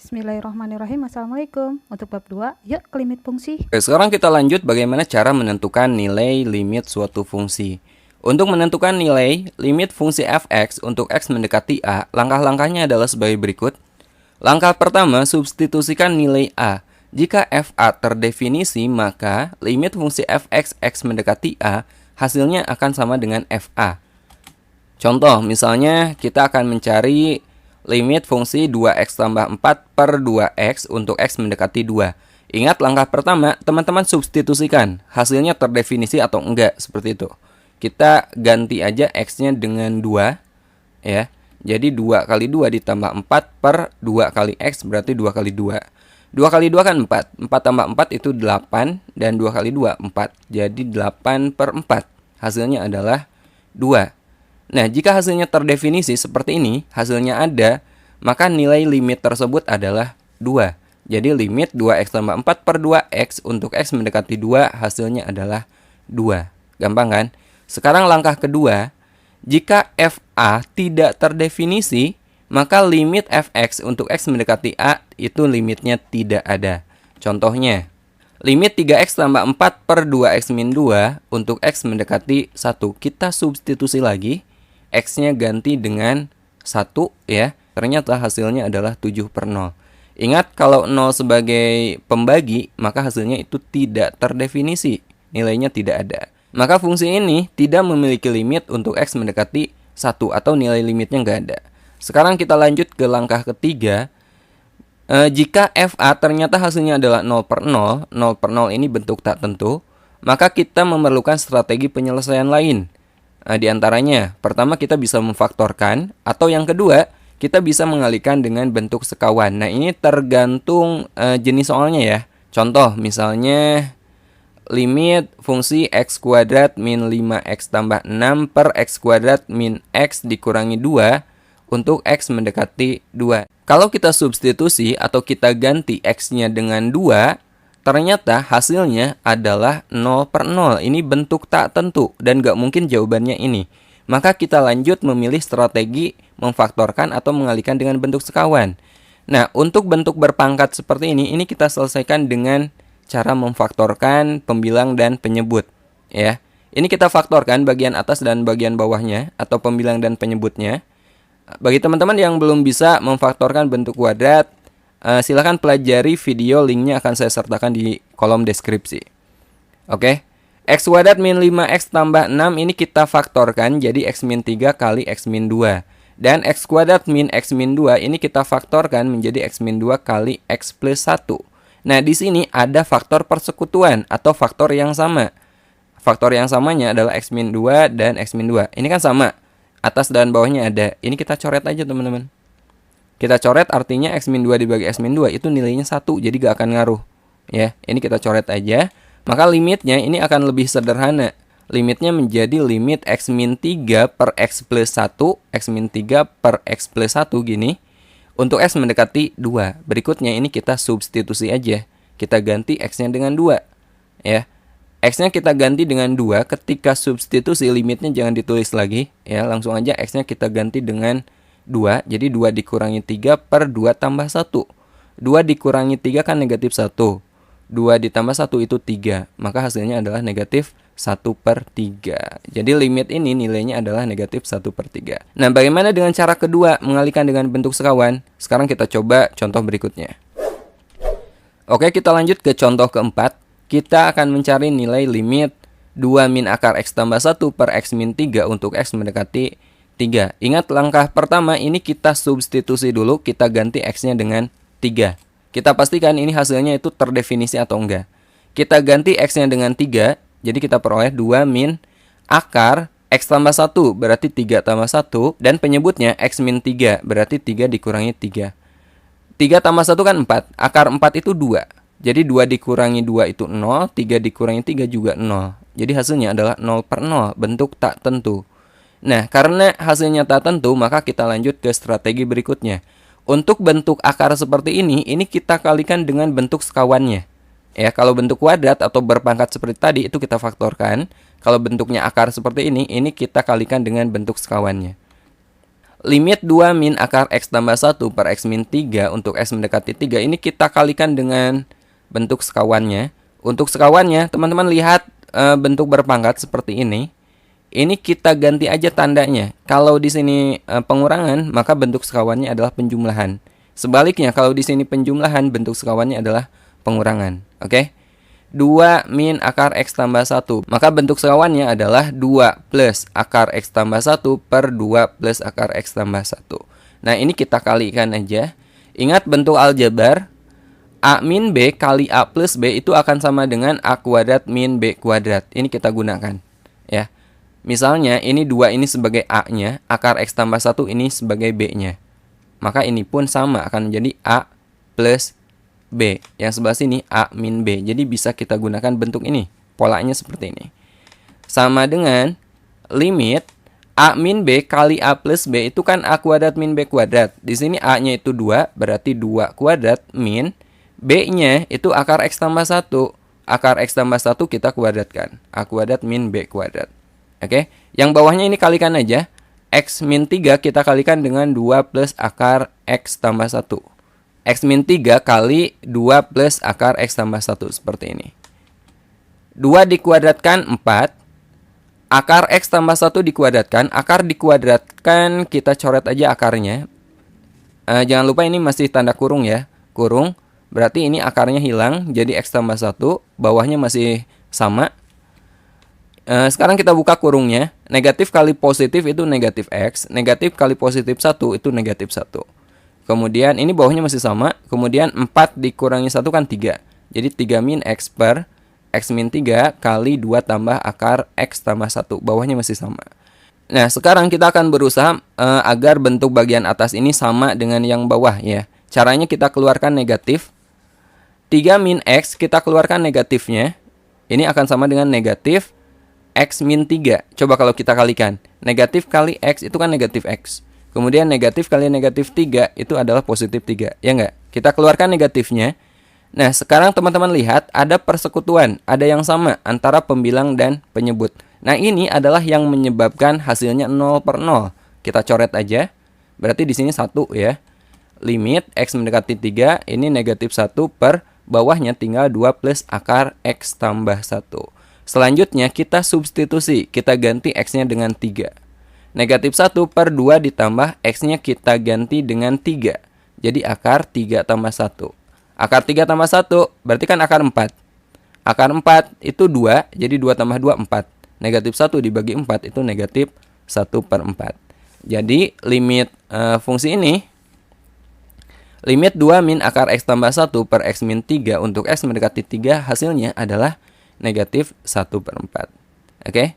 Bismillahirrahmanirrahim. Assalamualaikum. Untuk bab 2, yuk ke limit fungsi. Oke, sekarang kita lanjut bagaimana cara menentukan nilai limit suatu fungsi. Untuk menentukan nilai limit fungsi fx untuk x mendekati a, langkah-langkahnya adalah sebagai berikut. Langkah pertama, substitusikan nilai a. Jika fa terdefinisi, maka limit fungsi fx x mendekati a hasilnya akan sama dengan fa. Contoh, misalnya kita akan mencari limit fungsi 2x tambah 4 per 2x untuk x mendekati 2. Ingat langkah pertama, teman-teman substitusikan. Hasilnya terdefinisi atau enggak, seperti itu. Kita ganti aja x-nya dengan 2. Ya. Jadi 2 kali 2 ditambah 4 per 2 kali x berarti 2 kali 2. 2 kali 2 kan 4. 4 tambah 4 itu 8. Dan 2 kali 2, 4. Jadi 8 per 4. Hasilnya adalah 2. Nah, jika hasilnya terdefinisi seperti ini, hasilnya ada, maka nilai limit tersebut adalah 2. Jadi limit 2x tambah 4 per 2x untuk x mendekati 2 hasilnya adalah 2. Gampang kan? Sekarang langkah kedua, jika fa tidak terdefinisi, maka limit fx untuk x mendekati a itu limitnya tidak ada. Contohnya, limit 3x tambah 4 per 2x min 2 untuk x mendekati 1. Kita substitusi lagi. X-nya ganti dengan 1 ya. Ternyata hasilnya adalah 7 per 0. Ingat kalau 0 sebagai pembagi, maka hasilnya itu tidak terdefinisi. Nilainya tidak ada. Maka fungsi ini tidak memiliki limit untuk X mendekati 1 atau nilai limitnya nggak ada. Sekarang kita lanjut ke langkah ketiga. Jika FA ternyata hasilnya adalah 0 per 0, 0 per 0 ini bentuk tak tentu, maka kita memerlukan strategi penyelesaian lain. Di antaranya, pertama kita bisa memfaktorkan, atau yang kedua, kita bisa mengalihkan dengan bentuk sekawan. Nah, ini tergantung jenis soalnya ya. Contoh, misalnya limit fungsi x kuadrat min 5x tambah 6 per x kuadrat min x dikurangi 2 untuk x mendekati 2. Kalau kita substitusi atau kita ganti x-nya dengan 2, ternyata hasilnya adalah 0 per 0. Ini bentuk tak tentu dan gak mungkin jawabannya ini. Maka kita lanjut memilih strategi memfaktorkan atau mengalihkan dengan bentuk sekawan. Nah, untuk bentuk berpangkat seperti ini kita selesaikan dengan cara memfaktorkan pembilang dan penyebut. Ya, ini kita faktorkan bagian atas dan bagian bawahnya atau pembilang dan penyebutnya. Bagi teman-teman yang belum bisa memfaktorkan bentuk kuadrat, silahkan pelajari video, linknya akan saya sertakan di kolom deskripsi. Oke, x kuadrat min 5x tambah 6 ini kita faktorkan jadi x min 3 kali x min 2. Dan x kuadrat min x min 2 ini kita faktorkan menjadi x min 2 kali x plus 1. Nah, di sini ada faktor persekutuan atau faktor yang sama. Faktor yang samanya adalah x min 2 dan x min 2. Ini kan sama, atas dan bawahnya ada. Ini kita coret aja teman-teman. Kita coret artinya x min 2 dibagi x min 2 itu nilainya 1, jadi gak akan ngaruh. Ya, ini kita coret aja. Maka limitnya ini akan lebih sederhana. Limitnya menjadi limit x min 3 per x plus 1, x min 3 per x plus 1 gini. Untuk x mendekati 2. Berikutnya ini kita substitusi aja. Kita ganti x-nya dengan 2. Ya. X-nya kita ganti dengan 2, ketika substitusi limitnya jangan ditulis lagi. Ya, langsung aja x-nya kita ganti dengan 2, jadi 2 dikurangi 3 per 2 tambah 1. 2 dikurangi 3 kan negatif 1. 2 ditambah 1 itu 3. Maka hasilnya adalah negatif 1 per 3. Jadi limit ini nilainya adalah negatif 1 per 3. Nah, bagaimana dengan cara kedua mengalihkan dengan bentuk sekawan? Sekarang kita coba contoh berikutnya. Oke, kita lanjut ke contoh keempat. Kita akan mencari nilai limit 2 min akar x tambah 1 per x min 3 untuk x mendekati 3. Ingat langkah pertama ini kita substitusi dulu, kita ganti x-nya dengan 3. Kita pastikan ini hasilnya itu terdefinisi atau enggak. Kita ganti x-nya dengan 3, jadi kita peroleh 2 min akar x tambah 1 berarti 3 tambah 1 dan penyebutnya x min 3 berarti 3 dikurangi 3. 3 tambah 1 kan 4, akar 4 itu 2. Jadi 2 dikurangi 2 itu 0, 3 dikurangi 3 juga 0. Jadi hasilnya adalah 0 per 0, bentuk tak tentu. Nah, karena hasilnya tak tentu, maka kita lanjut ke strategi berikutnya. Untuk bentuk akar seperti ini kita kalikan dengan bentuk sekawannya. Ya, kalau bentuk kuadrat atau berpangkat seperti tadi, itu kita faktorkan. Kalau bentuknya akar seperti ini kita kalikan dengan bentuk sekawannya. Limit 2 min akar X tambah 1 per X min 3 untuk X mendekati 3 ini kita kalikan dengan bentuk sekawannya. Untuk sekawannya, teman-teman lihat bentuk berpangkat seperti ini. Ini kita ganti aja tandanya. Kalau di sini pengurangan, maka bentuk sekawannya adalah penjumlahan. Sebaliknya, kalau di sini penjumlahan, bentuk sekawannya adalah pengurangan. Oke? 2 min akar X tambah 1. Maka bentuk sekawannya adalah 2 plus akar X tambah 1 per 2 plus akar X tambah 1. Nah, ini kita kalikan aja. Ingat bentuk aljabar, A min B kali A plus B itu akan sama dengan A kuadrat min B kuadrat. Ini kita gunakan. Ya. Misalnya, ini 2 ini sebagai A-nya, akar X tambah 1 ini sebagai B-nya. Maka ini pun sama, akan menjadi A plus B. Yang sebelah sini A min B. Jadi bisa kita gunakan bentuk ini. Polanya seperti ini. Sama dengan limit A min B kali A plus B itu kan A kuadrat min B kuadrat. Di sini A-nya itu 2, berarti 2 kuadrat min B-nya itu akar X tambah 1. Akar X tambah 1 kita kuadratkan. A kuadrat min B kuadrat. Oke. Yang bawahnya ini kalikan aja. X min 3 kita kalikan dengan 2 plus akar X tambah 1. X min 3 kali 2 plus akar X tambah 1 seperti ini. 2 dikuadratkan 4. Akar X tambah 1 dikuadratkan. Akar dikuadratkan kita coret aja akarnya. Jangan lupa ini masih tanda kurung ya. Kurung. Berarti ini akarnya hilang. Jadi X tambah 1. Bawahnya masih sama. Sekarang kita buka kurungnya. Negatif kali positif itu negatif X. Negatif kali positif 1 itu negatif 1. Kemudian ini bawahnya masih sama. Kemudian 4 dikurangi 1 kan 3. Jadi 3 min X per X min 3 kali 2 tambah akar X tambah 1. Bawahnya masih sama. Nah, sekarang kita akan berusaha agar bentuk bagian atas ini sama dengan yang bawah ya. Caranya kita keluarkan negatif. 3 min X kita keluarkan negatifnya. Ini akan sama dengan negatif X min 3. Coba kalau kita kalikan. Negatif kali X itu kan negatif X. Kemudian negatif kali negatif 3 itu adalah positif 3. Ya enggak? Kita keluarkan negatifnya. Nah, sekarang teman-teman lihat ada persekutuan. Ada yang sama antara pembilang dan penyebut. Nah, ini adalah yang menyebabkan hasilnya 0 per 0. Kita coret aja. Berarti di sini 1 ya. Limit X mendekati 3. Ini negatif 1 per bawahnya tinggal 2 plus akar X tambah 1. Selanjutnya kita substitusi. Kita ganti X-nya dengan 3. Negatif 1 per 2 ditambah X-nya kita ganti dengan 3. Jadi akar 3 tambah 1. Akar 3 tambah 1 berarti kan akar 4. Akar 4 itu 2. Jadi 2 tambah 2, 4. Negatif 1 dibagi 4 itu negatif 1 per 4. Jadi limit fungsi ini, limit 2 min akar X tambah 1 per X min 3 untuk X mendekati 3 hasilnya adalah negatif 1 per 4. Oke?